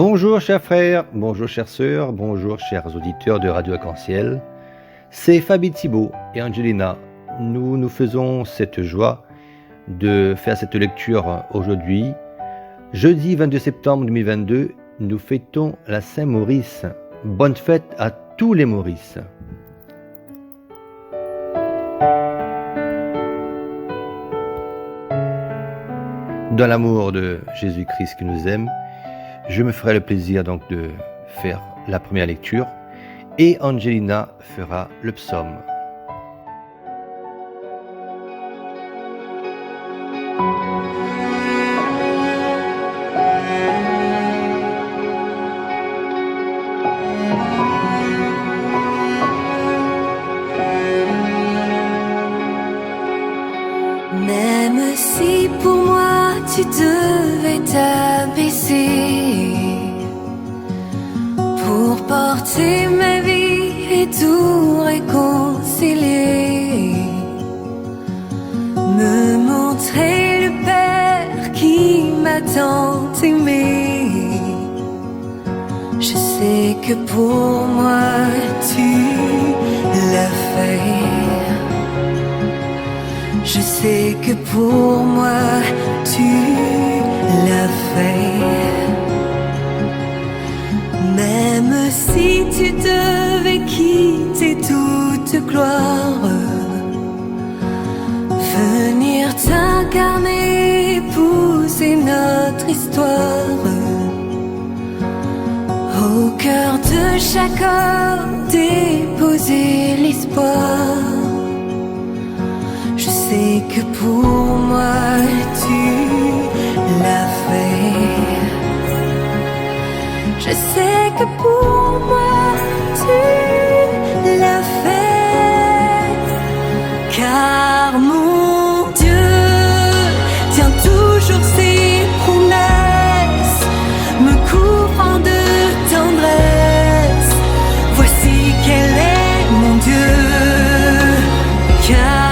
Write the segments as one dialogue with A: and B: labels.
A: Bonjour chers frères, bonjour chères sœurs, bonjour chers auditeurs de Radio Arc-en-Ciel. C'est Fabi Thibault et Angelina. Nous faisons cette joie de faire cette lecture aujourd'hui. Jeudi 22 septembre 2022, nous fêtons la Saint-Maurice. Bonne fête à tous les Maurice. Dans l'amour de Jésus-Christ qui nous aime, je me ferai le plaisir donc de faire la première lecture et Angelina fera le psaume.
B: Même si pour moi tu devais t'abaisser pour porter ma vie et tout réconcilier, me montrer le Père qui m'a tant aimé. Je sais que pour moi tu l'as fait. Je sais que pour moi tu l'as fait. Même si tu devais quitter toute gloire, venir t'incarner, épouser notre histoire, au cœur de chaque homme déposer l'espoir. Je sais que pour moi tu l'as fait. Je sais que pour moi tu l'as fait. Car mon Dieu tient toujours ses promesses, me couvrant de tendresse. Voici quel est mon Dieu. Car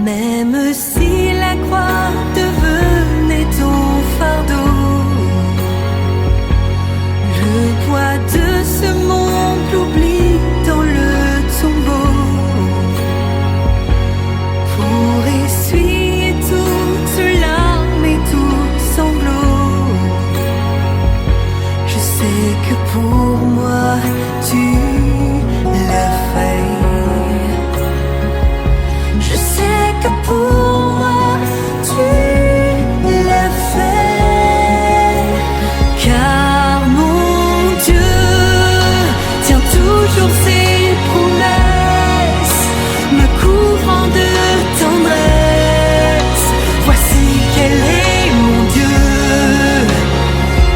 B: même si la croix devenait ton fardeau, le poids de ce monde l'oublie dans le tombeau, pour essuyer toutes larmes et tout sanglot. Je sais que pour moi tu l'as fait. Je sais que pour moi tu l'as fait. Car mon Dieu tient toujours ses promesses, me couvrant de tendresse. Voici quel est mon Dieu.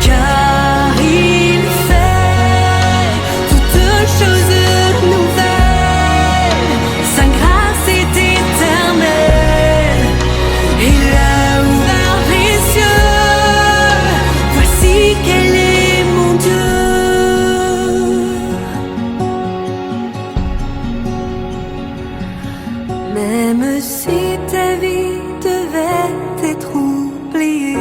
B: Car il fait toutes choses nouvelles, sa grâce est éternelle. Il a ouvert les cieux. Voici quel est mon Dieu. Même si ta vie devait être oubliée,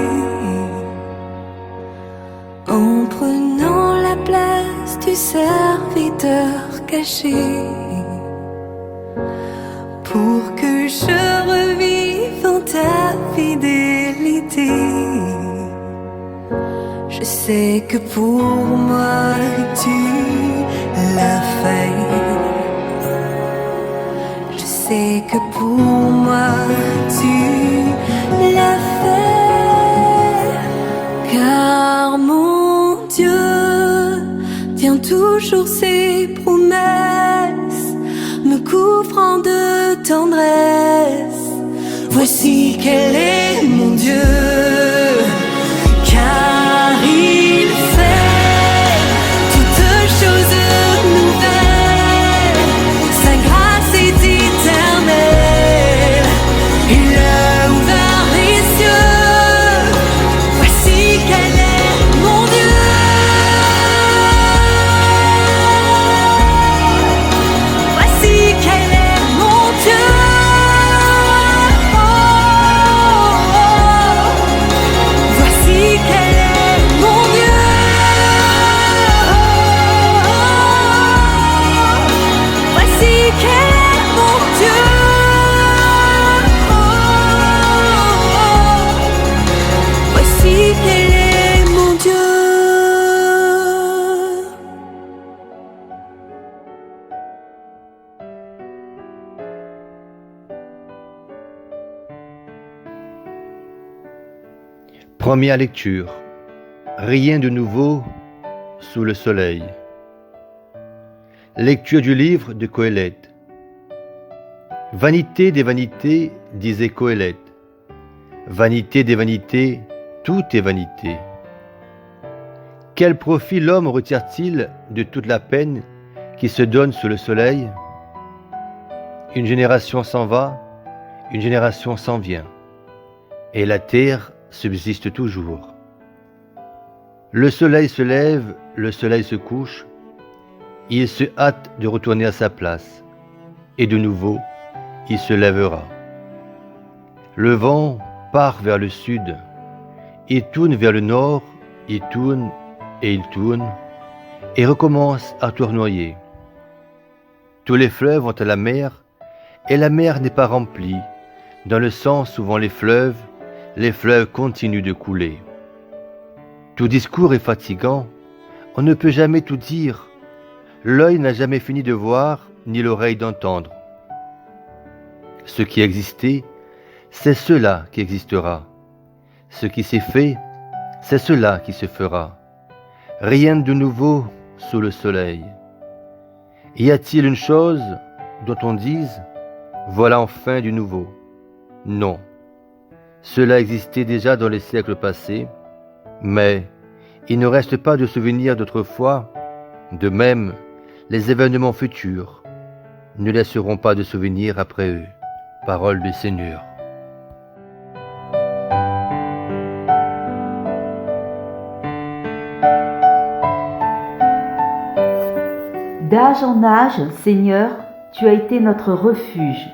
B: en prenant la place du serviteur caché, pour que je revive en ta fidélité. Je sais que pour moi tu l'as fait. Je sais que pour moi tu l'as fait. Car mon Dieu tient toujours ses promesses, me couvrant de tendresse. Voici quel est mon Dieu. Car il fait toutes choses nouvelles, sa grâce est éternelle.
A: Première lecture. Rien de nouveau sous le soleil. Lecture du livre de Qoéleth. Vanité des vanités, disait Qoéleth. Vanité des vanités, tout est vanité. Quel profit l'homme retire-t-il de toute la peine qui se donne sous le soleil? Une génération s'en va, une génération s'en vient, et la terre subsiste toujours. Le soleil se lève, le soleil se couche, il se hâte de retourner à sa place, et de nouveau, il se lèvera. Le vent part vers le sud, il tourne vers le nord, il tourne et recommence à tournoyer. Tous les fleuves vont à la mer, et la mer n'est pas remplie, dans le sens où vont les fleuves continuent de couler. Tout discours est fatigant, on ne peut jamais tout dire, l'œil n'a jamais fini de voir, ni l'oreille d'entendre. Ce qui existait, c'est cela qui existera. Ce qui s'est fait, c'est cela qui se fera. Rien de nouveau sous le soleil. Y a-t-il une chose dont on dise « Voilà enfin du nouveau » ? Non. Cela existait déjà dans les siècles passés, mais il ne reste pas de souvenirs d'autrefois. De même, les événements futurs ne laisseront pas de souvenirs après eux. Parole du Seigneur.
C: D'âge en âge, Seigneur, tu as été notre refuge.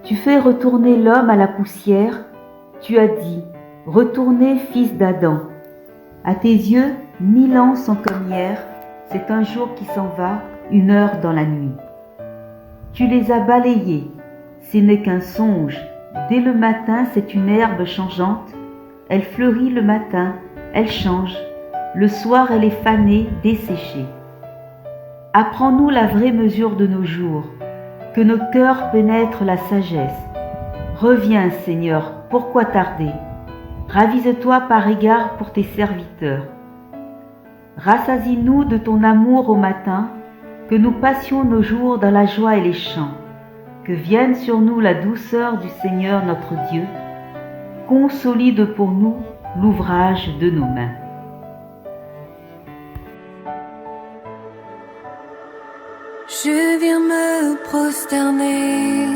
C: Tu fais retourner l'homme à la poussière. Tu as dit, retournez, fils d'Adam. À tes yeux, 1000 ans sont comme hier. C'est un jour qui s'en va, une heure dans la nuit. Tu les as balayés. Ce n'est qu'un songe. Dès le matin, c'est une herbe changeante. Elle fleurit le matin, elle change. Le soir, elle est fanée, desséchée. Apprends-nous la vraie mesure de nos jours, que nos cœurs pénètrent la sagesse. Reviens, Seigneur, pourquoi tarder? Ravise-toi par égard pour tes serviteurs. Rassasie-nous de ton amour au matin, que nous passions nos jours dans la joie et les chants. Que vienne sur nous la douceur du Seigneur notre Dieu. Consolide pour nous l'ouvrage de nos mains.
B: Je viens me prosterner,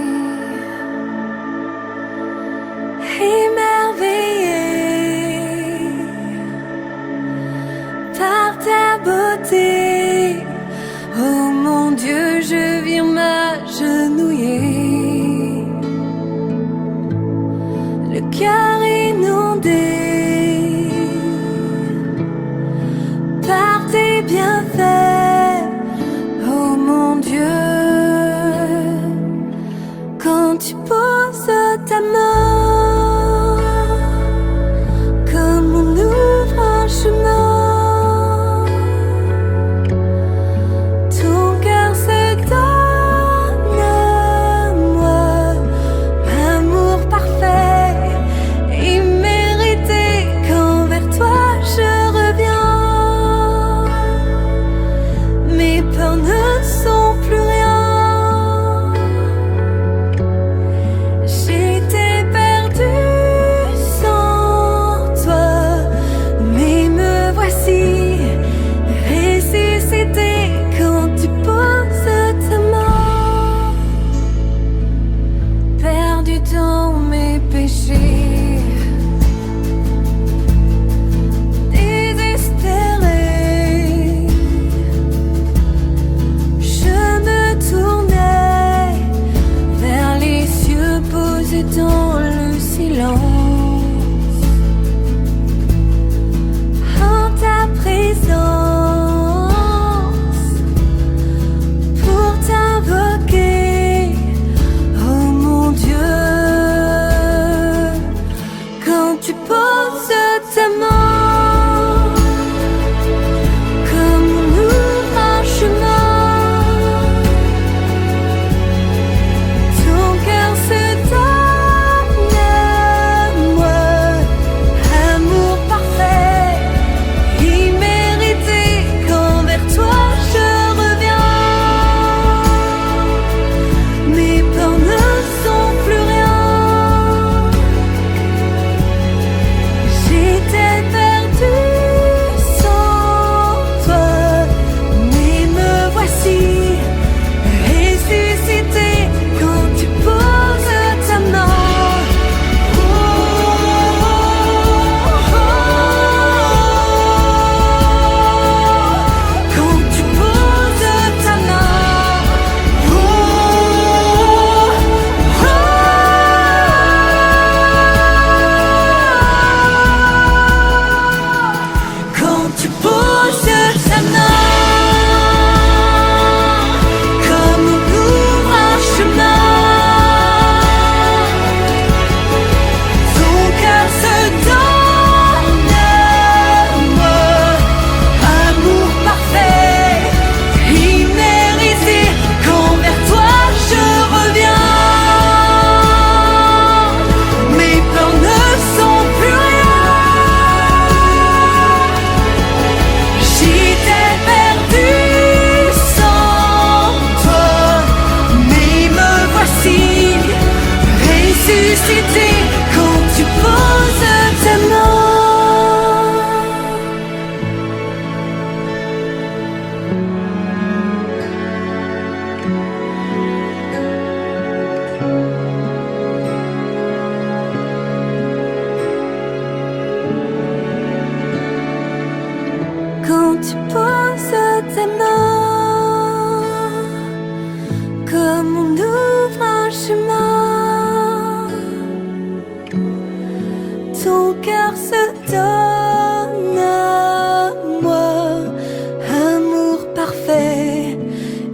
B: émerveillé par ta beauté. Oh mon Dieu, je viens m'agenouiller, le cœur inondé par tes bienfaits. Quand tu poses ta main, comme on ouvre un chemin, ton cœur se donne à moi, amour parfait, immérité, quand vers toi je reviens, mes peurs ne sont plus rien. Dans le silence, en ta présence, pour t'invoquer, oh mon Dieu, quand tu poses ta main, comme on ouvre un chemin, ton cœur se donne. ton cœur se donne à moi. Amour parfait,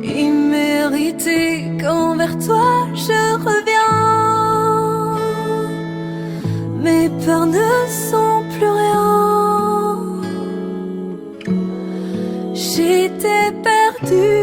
B: immérité, quand vers toi je reviens, mes peurs ne sont plus rien. J'étais perdue